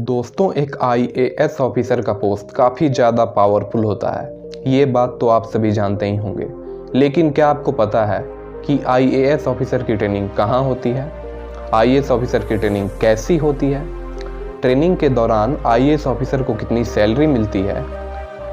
दोस्तों, एक IAS officer का पोस्ट काफ़ी ज़्यादा पावरफुल होता है। ये बात तो आप सभी जानते ही होंगे। लेकिन क्या आपको पता है कि IAS ऑफिसर की ट्रेनिंग कहाँ होती है? IAS ऑफिसर की ट्रेनिंग कैसी होती है? ट्रेनिंग के दौरान IAS ऑफिसर को कितनी सैलरी मिलती है?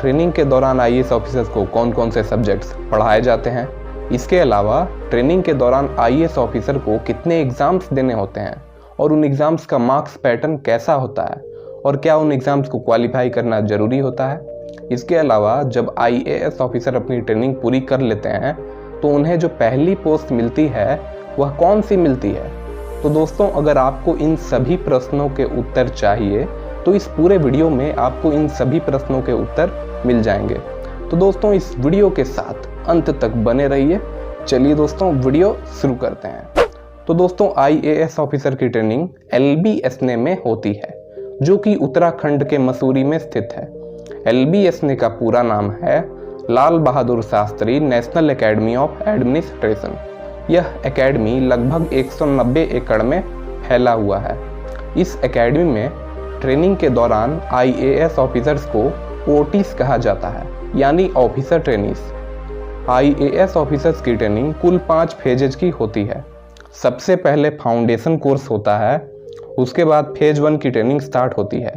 ट्रेनिंग के दौरान IAS ऑफिसर्स को कौन कौन से सब्जेक्ट्स पढ़ाए जाते हैं? इसके अलावा ट्रेनिंग के दौरान IAS ऑफिसर को कितने एग्ज़ाम्स देने होते हैं और उन एग्ज़ाम्स का मार्क्स पैटर्न कैसा होता है और क्या उन एग्ज़ाम्स को क्वालिफाई करना ज़रूरी होता है? इसके अलावा जब IAS ऑफिसर अपनी ट्रेनिंग पूरी कर लेते हैं तो उन्हें जो पहली पोस्ट मिलती है वह कौन सी मिलती है? तो दोस्तों, अगर आपको इन सभी प्रश्नों के उत्तर चाहिए तो इस पूरे वीडियो में आपको इन सभी प्रश्नों के उत्तर मिल जाएंगे। तो दोस्तों, इस वीडियो के साथ अंत तक बने रहिए। चलिए दोस्तों, वीडियो शुरू करते हैं। तो दोस्तों, IAS ऑफिसर की ट्रेनिंग LBSNA में होती है, जो कि उत्तराखंड के मसूरी में स्थित है। LBSNA का पूरा नाम है Lal Bahadur Shastri National Academy of Administration. यह एकेडमी लगभग 190 एकड़ में फैला हुआ है। इस एकेडमी में ट्रेनिंग के दौरान IAS ऑफिसर्स को OTs कहा जाता है, यानी ऑफिसर ट्रेनीज। IAS ऑफिसर्स की ट्रेनिंग कुल 5 फेजेज की होती है। सबसे पहले फाउंडेशन कोर्स होता है, उसके बाद फेज 1 की ट्रेनिंग स्टार्ट होती है।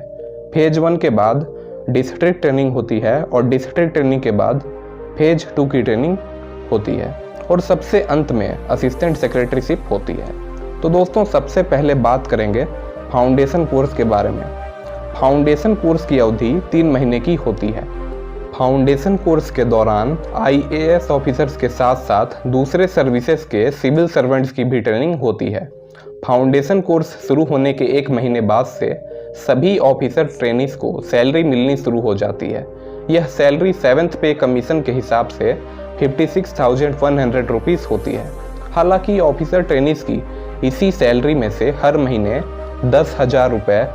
फेज 1 के बाद डिस्ट्रिक्ट ट्रेनिंग होती है और डिस्ट्रिक्ट ट्रेनिंग के बाद फेज 2 की ट्रेनिंग होती है और सबसे अंत में असिस्टेंट सेक्रेटरीशिप होती है। तो दोस्तों, सबसे पहले बात करेंगे फाउंडेशन कोर्स के बारे में। फाउंडेशन कोर्स की अवधि 3 महीने की होती है। फाउंडेशन कोर्स के दौरान IAS ऑफिसर्स के साथ साथ दूसरे सर्विसेज के सिविल सर्वेंट्स की भी ट्रेनिंग होती है। फाउंडेशन कोर्स शुरू होने के 1 महीने बाद से सभी ऑफिसर ट्रेनीज को सैलरी मिलनी शुरू हो जाती है। यह सैलरी 7th पे कमीशन के हिसाब से 56,100 रुपीज़ होती है। हालांकि ऑफिसर ट्रेनीज की इसी सैलरी में से हर महीने 10,000 रुपये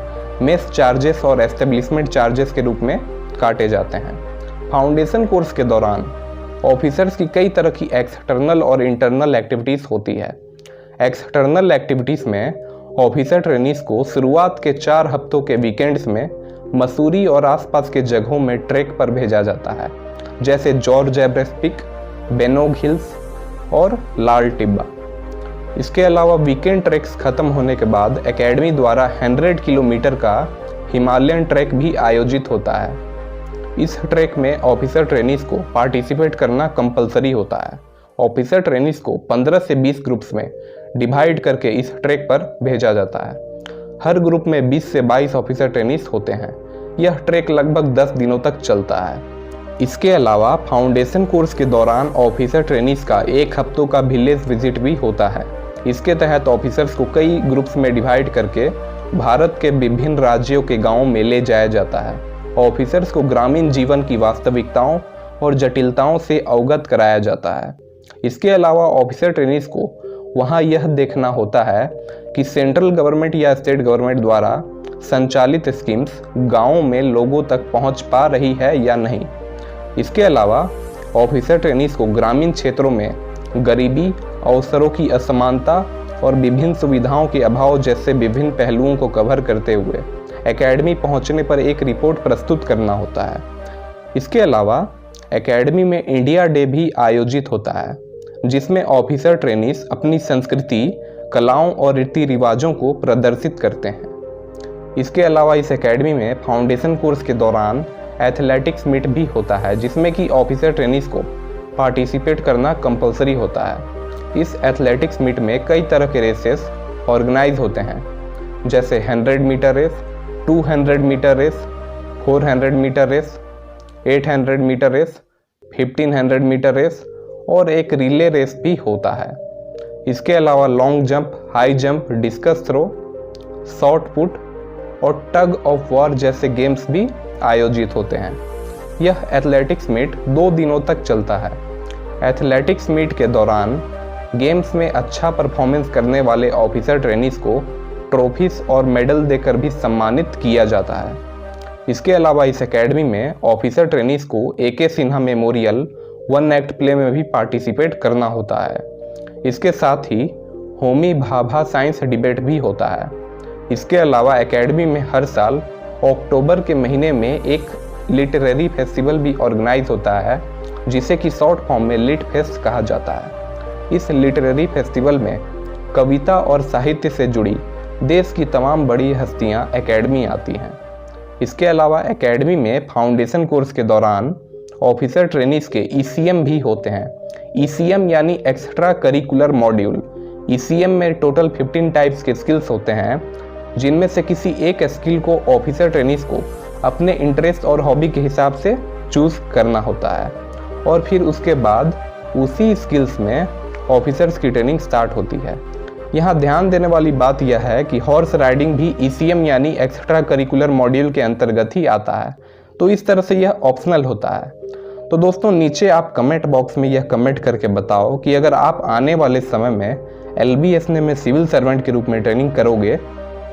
मेस चार्जेस और एस्टेब्लिशमेंट चार्जेस के रूप में काटे जाते हैं। फाउंडेशन कोर्स के दौरान ऑफिसर्स की कई तरह की एक्सटर्नल और इंटरनल एक्टिविटीज़ होती है। एक्सटर्नल एक्टिविटीज़ में ऑफिसर ट्रेनीज को शुरुआत के 4 हफ्तों के वीकेंड्स में मसूरी और आसपास के जगहों में ट्रैक पर भेजा जाता है, जैसे George Everest peak, Benog hills और लाल टिब्बा। इसके अलावा वीकेंड ट्रैक्स खत्म होने के बाद एकेडमी द्वारा 100 किलोमीटर का हिमालयन ट्रैक भी आयोजित होता है। इस ट्रैक में ऑफिसर ट्रेनीज को पार्टिसिपेट करना कंपलसरी होता है। ऑफिसर ट्रेनीज को 15 से 20 ग्रुप्स में डिवाइड करके इस ट्रैक पर भेजा जाता है। हर ग्रुप में 20 से 22 ऑफिसर ट्रेनीज होते हैं। यह ट्रैक लगभग 10 दिनों तक चलता है। इसके अलावा फाउंडेशन कोर्स के दौरान ऑफिसर ट्रेनीज का 1 हफ्तों का विलेज विजिट भी होता है। इसके तहत ऑफिसर्स को कई ग्रुप्स में डिवाइड करके भारत के विभिन्न राज्यों के गाँवों में ले जाया जाता है। ऑफिसर्स को ग्रामीण जीवन की वास्तविकताओं और जटिलताओं से अवगत कराया जाता है। इसके अलावा ऑफिसर ट्रेनीज को वहां यह देखना होता है कि सेंट्रल गवर्नमेंट या स्टेट गवर्नमेंट द्वारा संचालित स्कीम्स गाँवों में लोगों तक पहुंच पा रही है या नहीं। इसके अलावा ऑफिसर ट्रेनीज को ग्रामीण क्षेत्रों में गरीबी, अवसरों की असमानता और विभिन्न सुविधाओं के अभाव जैसे विभिन्न पहलुओं को कवर करते हुए एकेडमी पहुंचने पर एक रिपोर्ट प्रस्तुत करना होता है। इसके अलावा एकेडमी में इंडिया डे भी आयोजित होता है, जिसमें ऑफिसर ट्रेनीज अपनी संस्कृति, कलाओं और रीति रिवाजों को प्रदर्शित करते हैं। इसके अलावा इस एकेडमी में फाउंडेशन कोर्स के दौरान एथलेटिक्स मीट भी होता है, जिसमें कि ऑफिसर ट्रेनीज को पार्टिसिपेट करना कंपलसरी होता है। इस एथलेटिक्स मीट में कई तरह के रेसेस ऑर्गेनाइज होते हैं, जैसे 100 metre race, 200 metre race, 400 metre race, 800 metre race, 1500 metre race और एक रिले रेस भी होता है। इसके अलावा long jump, high jump, discus throw, shot put और टग ऑफ वॉर जैसे गेम्स भी आयोजित होते हैं। यह एथलेटिक्स मीट 2 दिनों तक चलता है। एथलेटिक्स मीट के दौरान गेम्स में अच्छा परफॉर्मेंस करने वाले ऑफिसर ट्रेनीज को ट्रॉफीज और मेडल देकर भी सम्मानित किया जाता है। इसके अलावा इस एकेडमी में ऑफिसर ट्रेनीज को AK Sinha memorial 1 act play में भी पार्टिसिपेट करना होता है। इसके साथ ही होमी भाभा साइंस डिबेट भी होता है। इसके अलावा एकेडमी में हर साल अक्टूबर के महीने में एक लिटरेरी फेस्टिवल भी ऑर्गेनाइज होता है, जिसे कि शॉर्ट फॉर्म में लिट फेस्ट कहा जाता है। इस लिटरेरी फेस्टिवल में कविता और साहित्य से जुड़ी देश की तमाम बड़ी हस्तियां एकेडमी आती हैं। इसके अलावा एकेडमी में फाउंडेशन कोर्स के दौरान ऑफिसर ट्रेनीज के ECM भी होते हैं। ECM यानी एक्स्ट्रा करिकुलर मॉड्यूल। ECM में टोटल 15 टाइप्स के स्किल्स होते हैं, जिनमें से किसी एक स्किल को ऑफिसर ट्रेनीज को अपने इंटरेस्ट और हॉबी के हिसाब से चूज करना होता है और फिर उसके बाद उसी स्किल्स में ऑफिसर्स की ट्रेनिंग स्टार्ट होती है। यहाँ ध्यान देने वाली बात यह है कि हॉर्स राइडिंग भी ECM यानी एक्स्ट्रा करिकुलर मॉड्यूल के अंतर्गत ही आता है, तो इस तरह से यह ऑप्शनल होता है। तो दोस्तों नीचे आप कमेंट बॉक्स में यह कमेंट करके बताओ कि अगर आप आने वाले समय में LBSN में सिविल सर्वेंट के रूप में ट्रेनिंग करोगे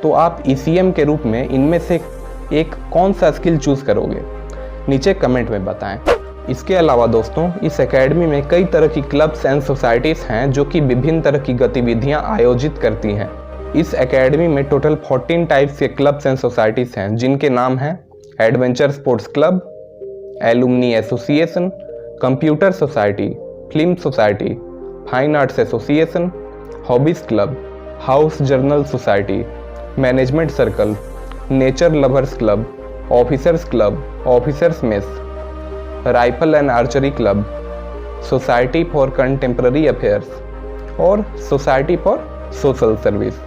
तो आप ECM के रूप में इनमें से एक कौन सा स्किल चूज करोगे, नीचे कमेंट में बताएं। इसके अलावा दोस्तों इस एकेडमी में कई तरह की क्लब्स एंड सोसाइटीज़ हैं जो कि विभिन्न तरह की गतिविधियां आयोजित करती हैं। इस एकेडमी में टोटल 14 टाइप्स के क्लब्स एंड सोसाइटीज़ हैं, जिनके नाम हैं adventure sports club, alumni association, computer society, film society, fine arts association, hobbies club, house journal society, management circle, nature lovers club, officers club, officers mess, rifle and archery club, society for contemporary affairs और society for social service.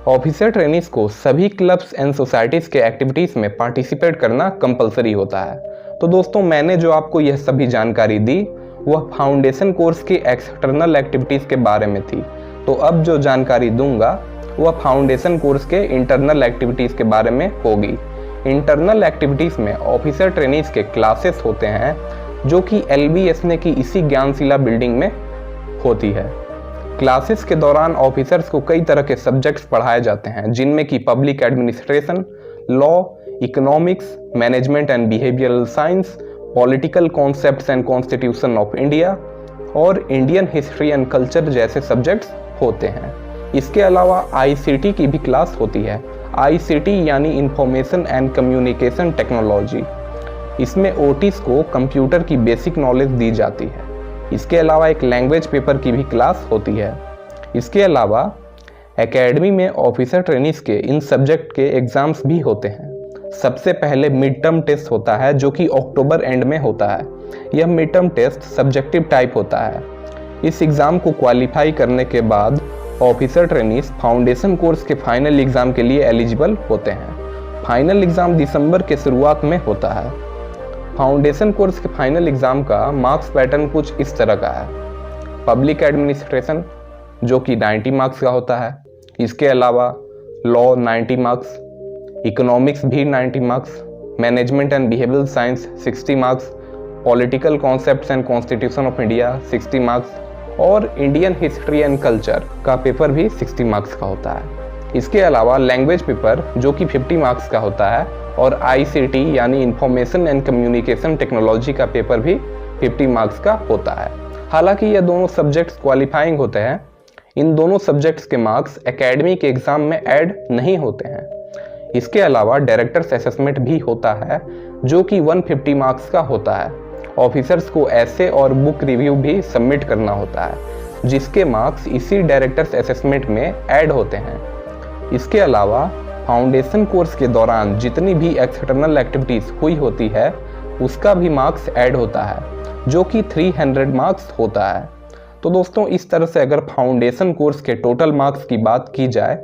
Officer trainees को सभी clubs and societies के activities में participate करना compulsory होता है। तो दोस्तों मैंने जो आपको यह सभी जानकारी दी वह फाउंडेशन कोर्स की एक्सटर्नल एक्टिविटीज़ के बारे में थी। तो अब जो जानकारी दूंगा वह फाउंडेशन कोर्स के इंटरनल एक्टिविटीज़ के बारे में होगी। इंटरनल एक्टिविटीज़ में ऑफिसर ट्रेनीज के क्लासेस होते हैं जो कि LBSN की इसी ज्ञानशिला बिल्डिंग में होती है। क्लासेस के दौरान ऑफिसर्स को कई तरह के सब्जेक्ट्स पढ़ाए जाते हैं, जिनमें कि public administration, law, economics, management and behavioural science, political concepts and constitution of India और इंडियन हिस्ट्री एंड कल्चर जैसे सब्जेक्ट्स होते हैं। इसके अलावा ICT की भी क्लास होती है। ICT यानी इंफॉर्मेशन एंड कम्युनिकेशन टेक्नोलॉजी। इसमें OTs को कंप्यूटर की बेसिक नॉलेज दी जाती है। इसके अलावा एक लैंग्वेज पेपर की भी क्लास होती है। इसके अलावा एकेडमी में ऑफिसर ट्रेनीज के इन सब्जेक्ट के एग्ज़ाम्स भी होते हैं। सबसे पहले मिड टर्म टेस्ट होता है जो कि अक्टूबर एंड में होता है। यह mid term test subjective type होता है। इस एग्ज़ाम को क्वालिफाई करने के बाद ऑफिसर ट्रेनीज फाउंडेशन कोर्स के फाइनल एग्ज़ाम के लिए एलिजिबल होते हैं। फाइनल एग्ज़ाम दिसंबर के शुरुआत में होता है। फाउंडेशन कोर्स के फाइनल एग्ज़ाम का मार्क्स पैटर्न कुछ इस तरह का है। पब्लिक एडमिनिस्ट्रेशन जो कि 90 मार्क्स का होता है। इसके अलावा लॉ 90 मार्क्स, इकोनॉमिक्स भी 90 marks, management and behavioural science 60 marks, political concepts and constitution of India 60 marks और इंडियन हिस्ट्री एंड कल्चर का पेपर भी 60 मार्क्स का होता है। इसके अलावा लैंग्वेज पेपर जो कि 50 मार्क्स का होता है और ICT यानी इंफॉर्मेशन एंड कम्युनिकेशन टेक्नोलॉजी का पेपर भी 50 मार्क्स का होता है। हालांकि ये दोनों सब्जेक्ट्स क्वालिफाइंग होते हैं। इन दोनों सब्जेक्ट्स के मार्क्स एकेडमी के एग्ज़ाम में ऐड नहीं होते हैं। इसके अलावा डायरेक्टर्स असेसमेंट भी होता है जो कि 150 मार्क्स का होता है। ऑफिसर्स को ऐसे और बुक रिव्यू भी सबमिट करना होता है, जिसके मार्क्स इसी डायरेक्टर्स असेसमेंट में ऐड होते हैं। इसके अलावा फाउंडेशन कोर्स के दौरान जितनी भी एक्सटर्नल एक्टिविटीज़ हुई होती है उसका भी मार्क्स ऐड होता है, जो कि 300 मार्क्स होता है। तो दोस्तों इस तरह से अगर फाउंडेशन कोर्स के टोटल मार्क्स की बात की जाए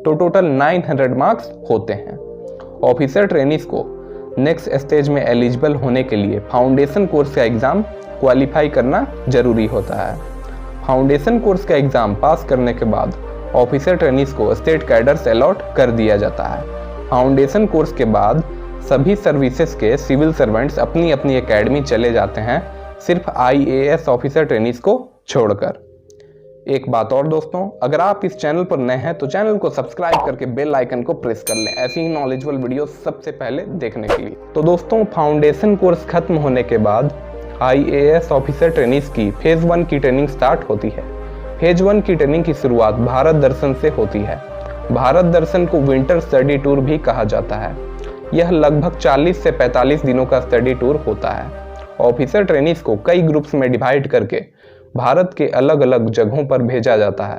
तो टोटल 900 मार्क्स होते हैं। ऑफिसर ट्रेनीज को नेक्स्ट स्टेज में एलिजिबल होने के लिए फाउंडेशन कोर्स का एग्ज़ाम क्वालिफाई करना जरूरी होता है। फाउंडेशन कोर्स का एग्ज़ाम पास करने के बाद ऑफिसर ट्रेनीज को स्टेट कैडर्स अलॉट कर दिया जाता है। फाउंडेशन कोर्स के बाद सभी सर्विसेज के सिविल सर्वेंट्स अपनी अपनी एकेडमी चले जाते हैं, सिर्फ IAS ऑफिसर ट्रेनीज को छोड़कर। एक बात और दोस्तों, अगर आप इस चैनल पर नए हैं तो चैनल को सब्सक्राइब करके बेल आइकन को प्रेस कर लें ऐसी ही नॉलेजेबल वीडियो सबसे पहले देखने के लिए। तो दोस्तों फाउंडेशन कोर्स खत्म होने के बाद IAS ऑफिसर ट्रेनीज की फेज 1 की ट्रेनिंग स्टार्ट होती है। फेज 1 की ट्रेनिंग की शुरुआत भारत दर्शन से होती है। भारत दर्शन को विंटर स्टडी टूर भी कहा जाता है। यह लगभग 40 से 45 दिनों का स्टडी टूर होता है। ऑफिसर ट्रेनीज को कई ग्रुप्स में डिवाइड करके भारत के अलग अलग जगहों पर भेजा जाता है।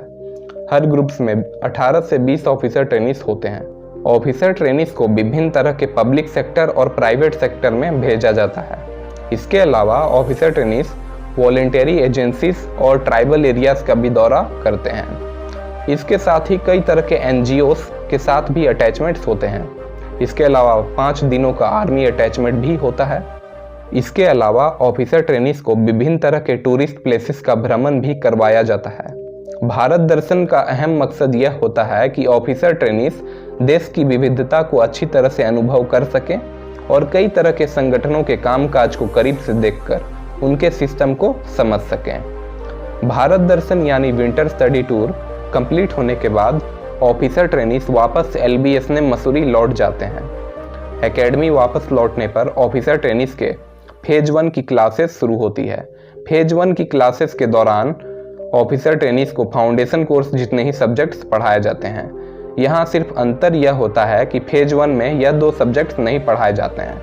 हर ग्रुप्स में 18 से 20 ऑफिसर ट्रेनीज होते हैं। ऑफिसर ट्रेनीज को विभिन्न तरह के पब्लिक सेक्टर और प्राइवेट सेक्टर में भेजा जाता है। इसके अलावा ऑफिसर ट्रेनीज वॉलेंटरी एजेंसीज और ट्राइबल एरियाज का भी दौरा करते हैं। इसके साथ ही कई तरह के NGOs के साथ भी अटैचमेंट्स होते हैं। इसके अलावा 5 दिनों का आर्मी अटैचमेंट भी होता है। इसके अलावा ऑफिसर ट्रेनीज को विभिन्न तरह के टूरिस्ट प्लेसेस का भ्रमण भी करवाया जाता है। भारत दर्शन का अहम मकसद यह होता है कि ऑफिसर ट्रेनीज देश की विविधता को अच्छी तरह से अनुभव कर सकें और कई तरह के संगठनों के कामकाज को करीब से देखकर उनके सिस्टम को समझ सकें। भारत दर्शन यानी विंटर स्टडी टूर कंप्लीट होने के बाद ऑफिसर ट्रेनीज वापस LBS मसूरी लौट जाते हैं। एकेडमी वापस लौटने पर ऑफिसर ट्रेनीज के फेज 1 की क्लासेस शुरू होती है। फेज 1 की क्लासेस के दौरान ऑफिसर ट्रेनीज को फाउंडेशन कोर्स जितने ही सब्जेक्ट्स पढ़ाए जाते हैं। यहाँ सिर्फ अंतर यह होता है कि फेज 1 में यह 2 सब्जेक्ट्स नहीं पढ़ाए जाते हैं,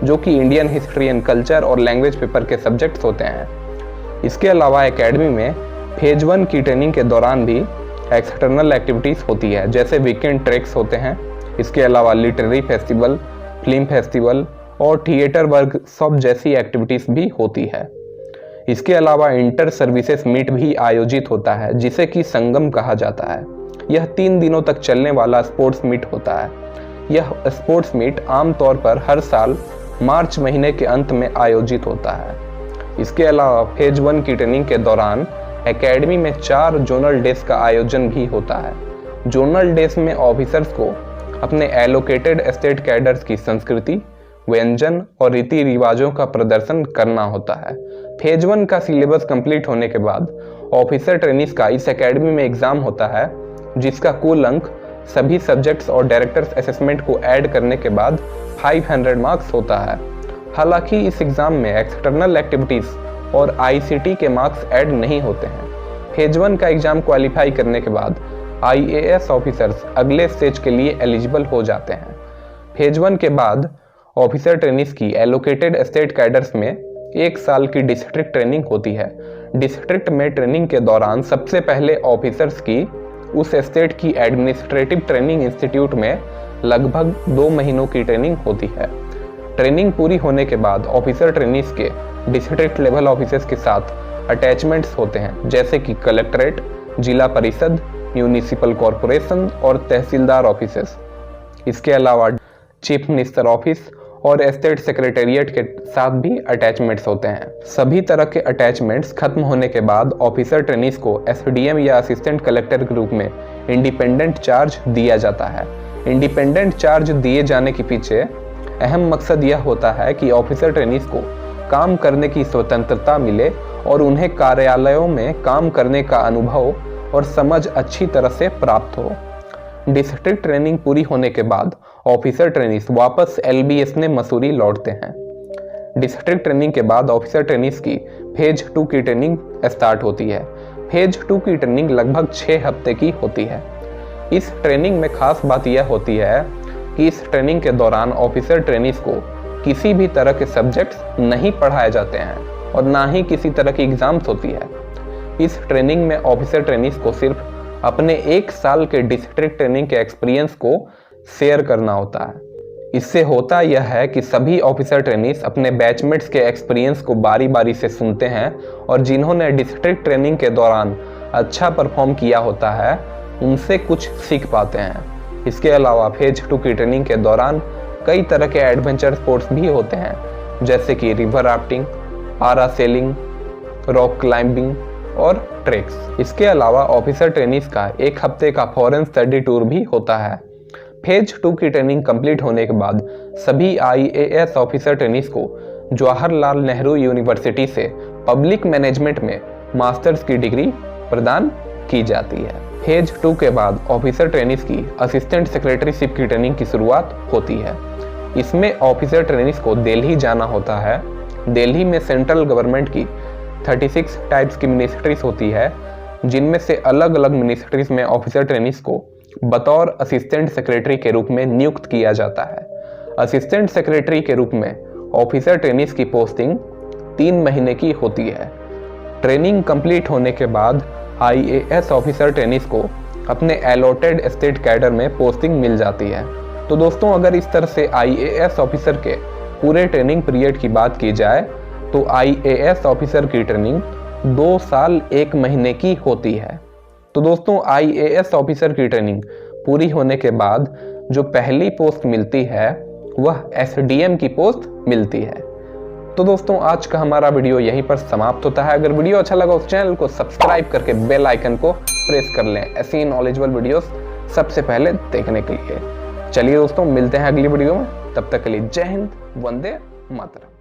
जो कि इंडियन हिस्ट्री एंड कल्चर और लैंग्वेज पेपर के सब्जेक्ट्स होते हैं। इसके अलावा एकेडमी में फेज 1 की ट्रेनिंग के दौरान भी एक्सटर्नल एक्टिविटीज़ होती है, जैसे वीकेंड ट्रैक्स होते हैं। इसके अलावा लिटरेरी फेस्टिवल, फिल्म फेस्टिवल और थिएटर वर्कशॉप जैसी एक्टिविटीज़ भी होती है। इसके अलावा इंटर सर्विसेज मीट भी आयोजित होता है, जिसे कि संगम कहा जाता है। यह 3 दिनों तक चलने वाला स्पोर्ट्स मीट होता है। यह स्पोर्ट्स मीट आमतौर पर हर साल मार्च महीने के अंत में आयोजित होता है। इसके अलावा फेज 1 की ट्रेनिंग के दौरान एकेडमी में 4 जोनल डेज का आयोजन भी होता है। जोनल डेज में ऑफिसर्स को अपने एलोकेटेड स्टेट कैडर्स की संस्कृति, व्यंजन और रीति रिवाजों का प्रदर्शन करना होता है। फेज 1 का सिलेबस कंप्लीट होने के बाद ऑफिसर ट्रेनीज का इस एकेडमी में एग्जाम होता है, जिसका कुल अंक सभी सब्जेक्ट्स और डायरेक्टर्स असेसमेंट को ऐड करने के बाद 500 मार्क्स होता है। हालांकि इस एग्जाम में एक्सटर्नल एक्टिविटीज और ICT के मार्क्स ऐड नहीं होते हैं। फेज 1 का एग्जाम क्वालिफाई करने के बाद IAS ऑफिसर्स अगले स्टेज के लिए एलिजिबल हो जाते हैं। फेज 1 के बाद ऑफिसर ट्रेनीज की एलोकेटेड स्टेट कैडर्स में 1 साल की डिस्ट्रिक्ट ट्रेनिंग होती है। डिस्ट्रिक्ट में ट्रेनिंग के दौरान सबसे पहले ऑफिसर्स की उस स्टेट की एडमिनिस्ट्रेटिव ट्रेनिंग इंस्टीट्यूट में लगभग 2 महीनों की ट्रेनिंग होती है। ट्रेनिंग पूरी होने के बाद ऑफिसर ट्रेनीज के डिस्ट्रिक्ट लेवल ऑफिसर्स के साथ अटैचमेंट्स होते हैं, जैसे कि कलेक्ट्रेट, जिला परिषद, म्यूनिसिपल कॉरपोरेशन और तहसीलदार ऑफिसेस। इसके अलावा चीफ मिनिस्टर ऑफिस और स्टेट सेक्रेटेरिएट के साथ भी अटैचमेंट्स होते हैं। सभी तरह के अटैचमेंट्स खत्म होने के बाद ऑफिसर ट्रेनीज को SDM या असिस्टेंट कलेक्टर के रूप में इंडिपेंडेंट चार्ज दिया जाता है। इंडिपेंडेंट चार्ज दिए जाने के पीछे अहम मकसद यह होता है कि ऑफिसर ट्रेनीज को काम करने की स्वतंत्रता मिले और उन्हें कार्यालयों में काम करने का अनुभव और समझ अच्छी तरह से प्राप्त हो। डिस्ट्रिक्ट ट्रेनिंग पूरी होने के बाद ऑफिसर ट्रेनीज वापस LBS मसूरी लौटते हैं। डिस्ट्रिक्ट ट्रेनिंग के बाद ऑफिसर ट्रेनीज की फेज 2 की ट्रेनिंग स्टार्ट होती है। फेज 2 की ट्रेनिंग लगभग 6 हफ्ते की होती है। इस ट्रेनिंग में खास बात यह होती है कि इस ट्रेनिंग के दौरान ऑफिसर ट्रेनीज को किसी भी तरह के सब्जेक्ट्स नहीं पढ़ाए जाते हैं और ना ही किसी तरह की एग्जाम्स होती है। इस ट्रेनिंग में ऑफिसर ट्रेनीज को सिर्फ अपने 1 साल के डिस्ट्रिक्ट ट्रेनिंग के एक्सपीरियंस को शेयर करना होता है। इससे होता यह है कि सभी ऑफिसर ट्रेनीज अपने बैचमेट्स के एक्सपीरियंस को बारी बारी से सुनते हैं और जिन्होंने डिस्ट्रिक्ट ट्रेनिंग के दौरान अच्छा परफॉर्म किया होता है उनसे कुछ सीख पाते हैं। इसके अलावा फेज 2 की ट्रेनिंग के दौरान कई तरह के एडवेंचर स्पोर्ट्स भी होते हैं, जैसे कि river rafting, parasailing, rock climbing और ट्रेक्स। इसके अलावा ऑफिसर ट्रेनीज का 1 हफ्ते का फॉरेन स्टडी टूर भी होता है। फेज 2 की ट्रेनिंग कंप्लीट होने के बाद सभी IAS ऑफिसर ट्रेनीज को जवाहरलाल नेहरू यूनिवर्सिटी से पब्लिक मैनेजमेंट में मास्टर्स की डिग्री प्रदान की जाती है। फेज 2 के बाद ऑफिसर ट्रेनीज की असिस्टेंट सेक्रेटरीशिप की ट्रेनिंग की शुरुआत होती है। इसमें ऑफिसर ट्रेनीज को दिल्ली जाना होता है। दिल्ली में सेंट्रल गवर्नमेंट की 36 टाइप्स की मिनिस्ट्रीज होती है, जिनमें से अलग अलग मिनिस्ट्रीज में ऑफिसर ट्रेनीज को बतौर असिस्टेंट सेक्रेटरी के रूप में नियुक्त किया जाता है। असिस्टेंट सेक्रेटरी के रूप में ऑफिसर ट्रेनीज की पोस्टिंग 3 महीने की होती है। ट्रेनिंग कंप्लीट होने के बाद IAS ऑफिसर ट्रेनीज को अपने अलॉटेड स्टेट कैडर में पोस्टिंग मिल जाती है। तो दोस्तों, अगर इस तरह से IAS ऑफिसर के पूरे ट्रेनिंग पीरियड की बात की जाए तो IAS ऑफिसर की ट्रेनिंग 2 साल 1 महीने की होती है। तो दोस्तों, IAS ऑफिसर की ट्रेनिंग पूरी होने के बाद जो पहली पोस्ट मिलती है वह SDM की पोस्ट मिलती है। तो दोस्तों, आज का हमारा वीडियो यहीं पर समाप्त होता है। अगर वीडियो अच्छा लगा उस चैनल को सब्सक्राइब करके बेल आइकन को प्रेस कर लें ऐसी नॉलेजेबल वीडियोस सबसे पहले देखने के लिए। चलिए दोस्तों, मिलते हैं अगली वीडियो में। तब तक के लिए जय हिंद, वंदे मातरम।